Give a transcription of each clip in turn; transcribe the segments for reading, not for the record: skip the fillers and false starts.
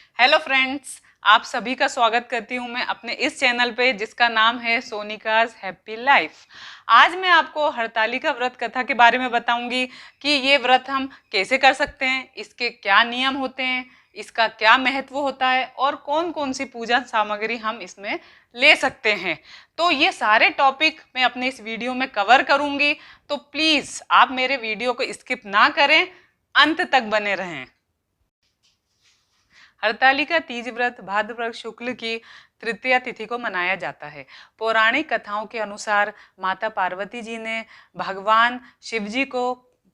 Hello friends, आप सभी का स्वागत करती हूँ मैं अपने इस चैनल पे जिसका नाम है सोनिकाज हैप्पी लाइफ। आज मैं आपको हरतालिका व्रत कथा के बारे में बताऊंगी कि ये व्रत हम कैसे कर सकते हैं, इसके क्या नियम होते हैं, इसका क्या महत्व होता है और कौन कौन सी पूजा सामग्री हम इसमें ले सकते हैं। तो ये सारे टॉपिक मैं अपने इस वीडियो में कवर करूंगी, तो प्लीज़ आप मेरे वीडियो को स्किप ना करें, अंत तक बने रहें। हरतालिका तीज व्रत भाद्रपद शुक्ल की तृतीया तिथि को मनाया जाता है। पौराणिक कथाओं के अनुसार माता पार्वती जी ने भगवान शिव जी को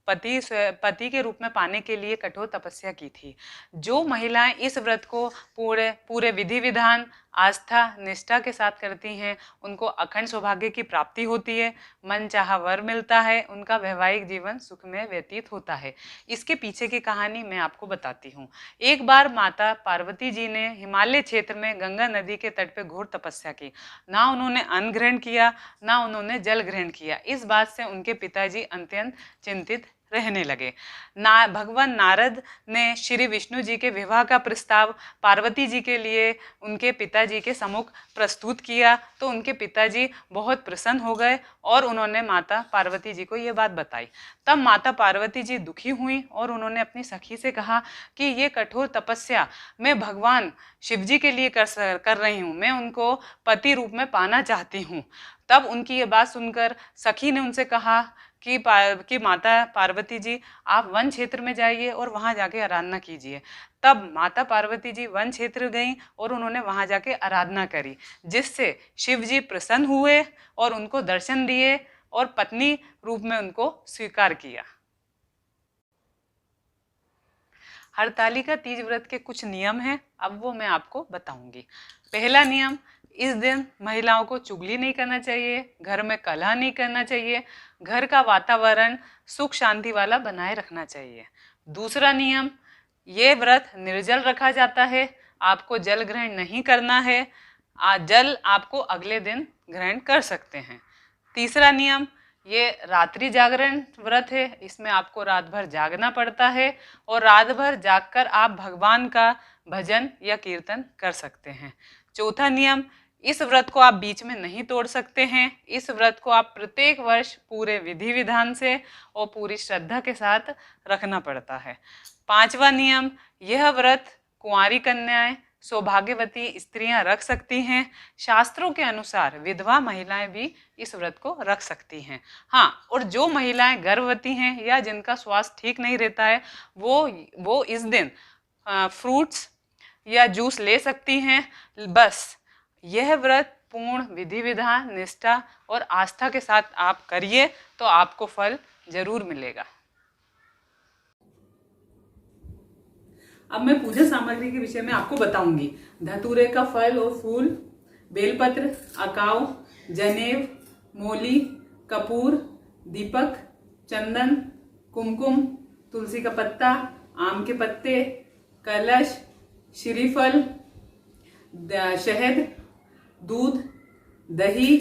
पति के रूप में पाने के लिए कठोर तपस्या की थी। जो महिलाएं इस व्रत को पूरे पूरे विधि विधान आस्था निष्ठा के साथ करती हैं, उनको अखंड सौभाग्य की प्राप्ति होती है, मन चाहा वर मिलता है, उनका वैवाहिक जीवन सुख में व्यतीत होता है। इसके पीछे की कहानी मैं आपको बताती हूँ। एक बार माता पार्वती जी ने हिमालय क्षेत्र में गंगा नदी के तट पर घोर तपस्या की। ना उन्होंने अन्न ग्रहण किया, ना उन्होंने जल ग्रहण किया। इस बात से उनके पिताजी अत्यंत चिंतित रहने लगे। भगवान नारद ने श्री विष्णु जी के विवाह का प्रस्ताव पार्वती जी के लिए उनके पिताजी के सम्मुख प्रस्तुत किया, तो उनके पिताजी बहुत प्रसन्न हो गए और उन्होंने माता पार्वती जी को ये बात बताई। तब माता पार्वती जी दुखी हुई और उन्होंने अपनी सखी से कहा कि ये कठोर तपस्या मैं भगवान शिव जी के लिए कर रही हूँ, मैं उनको पति रूप में पाना चाहती हूँ। तब उनकी ये बात सुनकर सखी ने उनसे कहा कि माता पार्वती जी आप वन क्षेत्र में जाइए और वहाँ जाके आराधना कीजिए। तब माता पार्वती जी वन क्षेत्र गईं और उन्होंने वहाँ जाके आराधना करी, जिससे शिव जी प्रसन्न हुए और उनको दर्शन दिए और पत्नी रूप में उनको स्वीकार किया। हरतालिका तीज व्रत के कुछ नियम हैं, अब वो मैं आपको बताऊंगी। पहला नियम, इस दिन महिलाओं को चुगली नहीं करना चाहिए, घर में कलह नहीं करना चाहिए, घर का वातावरण सुख शांति वाला बनाए रखना चाहिए। दूसरा नियम, ये व्रत निर्जल रखा जाता है, आपको जल ग्रहण नहीं करना है, जल आपको अगले दिन ग्रहण कर सकते हैं। तीसरा नियम, ये रात्रि जागरण व्रत है, इसमें आपको रात भर जागना पड़ता है और रात भर जागकर आप भगवान का भजन या कीर्तन कर सकते हैं। चौथा नियम, इस व्रत को आप बीच में नहीं तोड़ सकते हैं, इस व्रत को आप प्रत्येक वर्ष पूरे विधि विधान से और पूरी श्रद्धा के साथ रखना पड़ता है। पांचवा नियम, यह व्रत कुंवारी कन्याएं सौभाग्यवती स्त्रियां रख सकती हैं। शास्त्रों के अनुसार विधवा महिलाएं भी इस व्रत को रख सकती हैं। हाँ, और जो महिलाएं गर्भवती हैं या जिनका स्वास्थ्य ठीक नहीं रहता है, वो इस दिन फ्रूट्स या जूस ले सकती हैं। बस यह व्रत पूर्ण विधि विधान निष्ठा और आस्था के साथ आप करिए तो आपको फल जरूर मिलेगा। अब मैं पूजा सामग्री के विषय में आपको बताऊंगी। धतूरे का फल और फूल, बेलपत्र, अकाव, जनेव, मोली, कपूर, दीपक, चंदन, कुमकुम, तुलसी का पत्ता, आम के पत्ते, कलश, श्रीफल, शहद, दूध, दही,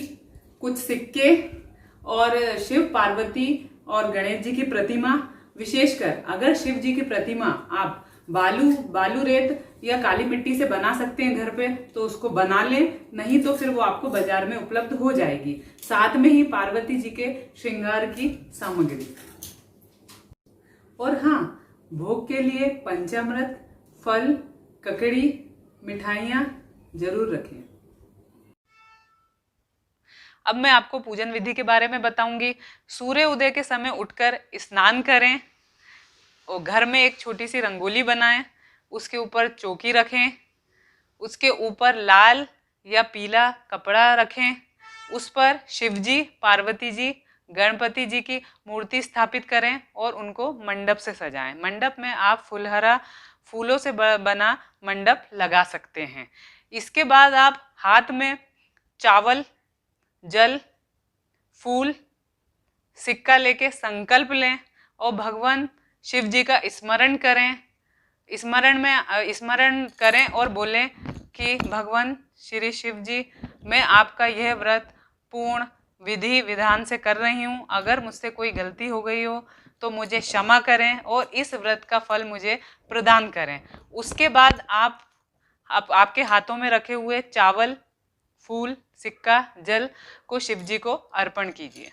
कुछ सिक्के और शिव पार्वती और गणेश जी की प्रतिमा। विशेषकर अगर शिव जी की प्रतिमा आप बालू रेत या काली मिट्टी से बना सकते हैं घर पे तो उसको बना लें, नहीं तो फिर वो आपको बाजार में उपलब्ध हो जाएगी। साथ में ही पार्वती जी के श्रृंगार की सामग्री। और हाँ, भोग के लिए पंचामृत, फल, ककड़ी, मिठाइयाँ जरूर रखें। अब मैं आपको पूजन विधि के बारे में बताऊंगी। सूर्य उदय के समय उठकर स्नान करें और घर में एक छोटी सी रंगोली बनाएं, उसके ऊपर चौकी रखें, उसके ऊपर लाल या पीला कपड़ा रखें, उस पर शिवजी, पार्वती जी, गणपति जी की मूर्ति स्थापित करें और उनको मंडप से सजाएं। मंडप में आप फूलों से बना मंडप लगा सकते हैं। इसके बाद आप हाथ में चावल, जल, फूल, सिक्का लेके संकल्प लें और भगवान शिव जी का स्मरण करें। स्मरण करें और बोलें कि भगवान श्री शिव जी, मैं आपका यह व्रत पूर्ण विधि विधान से कर रही हूँ, अगर मुझसे कोई गलती हो गई हो तो मुझे क्षमा करें और इस व्रत का फल मुझे प्रदान करें। उसके बाद आप आप आपके हाथों में रखे हुए चावल, फूल, सिक्का, जल को शिव जी को अर्पण कीजिए।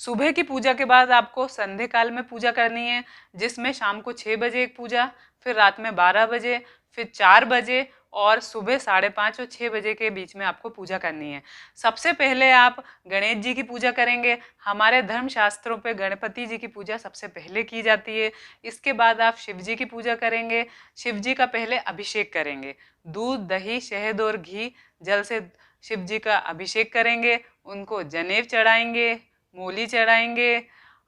सुबह की पूजा के बाद आपको संध्या काल में पूजा करनी है, जिसमें शाम को 6 बजे एक पूजा, फिर रात में 12 बजे, फिर 4 बजे और सुबह 5:30 और 6 बजे के बीच में आपको पूजा करनी है। सबसे पहले आप गणेश जी की पूजा करेंगे। हमारे धर्म शास्त्रों पे गणपति जी की पूजा सबसे पहले की जाती है। इसके बाद आप शिव जी की पूजा करेंगे। शिव जी का पहले अभिषेक करेंगे। दूध, दही, शहद और घी जल से शिव जी का अभिषेक करेंगे। उनको जनेऊ चढ़ाएंगे, मूली चढ़ाएंगे।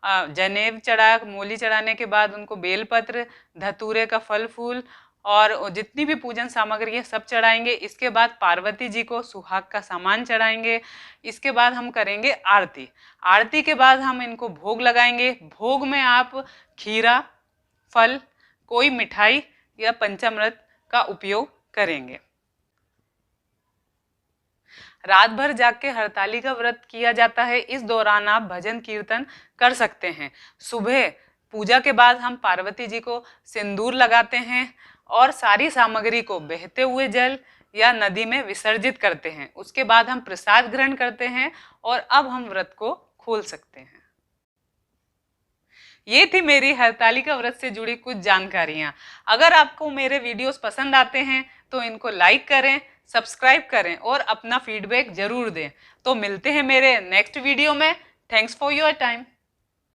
जनेब चढ़ा मूली चढ़ाने के बाद उनको बेलपत्र, धतूरे का फल फूल और जितनी भी पूजन सामग्री है सब चढ़ाएंगे। इसके बाद पार्वती जी को सुहाग का सामान चढ़ाएंगे। इसके बाद हम करेंगे आरती। आरती के बाद हम इनको भोग लगाएंगे। भोग में आप खीरा, फल, कोई मिठाई या पंचामृत का उपयोग करेंगे। रात भर जाग के हरताली का व्रत किया जाता है। इस दौरान आप भजन कीर्तन कर सकते हैं। सुबह पूजा के बाद हम पार्वती जी को सिंदूर लगाते हैं और सारी सामग्री को बहते हुए जल या नदी में विसर्जित करते हैं। उसके बाद हम प्रसाद ग्रहण करते हैं और अब हम व्रत को खोल सकते हैं। ये थी मेरी हरतालिका व्रत से जुड़ी कुछ जानकारियां। अगर आपको मेरे वीडियोस पसंद आते हैं तो इनको लाइक करें, सब्सक्राइब करें और अपना फीडबैक जरूर दें। तो मिलते हैं मेरे नेक्स्ट वीडियो में। Thanks for your time.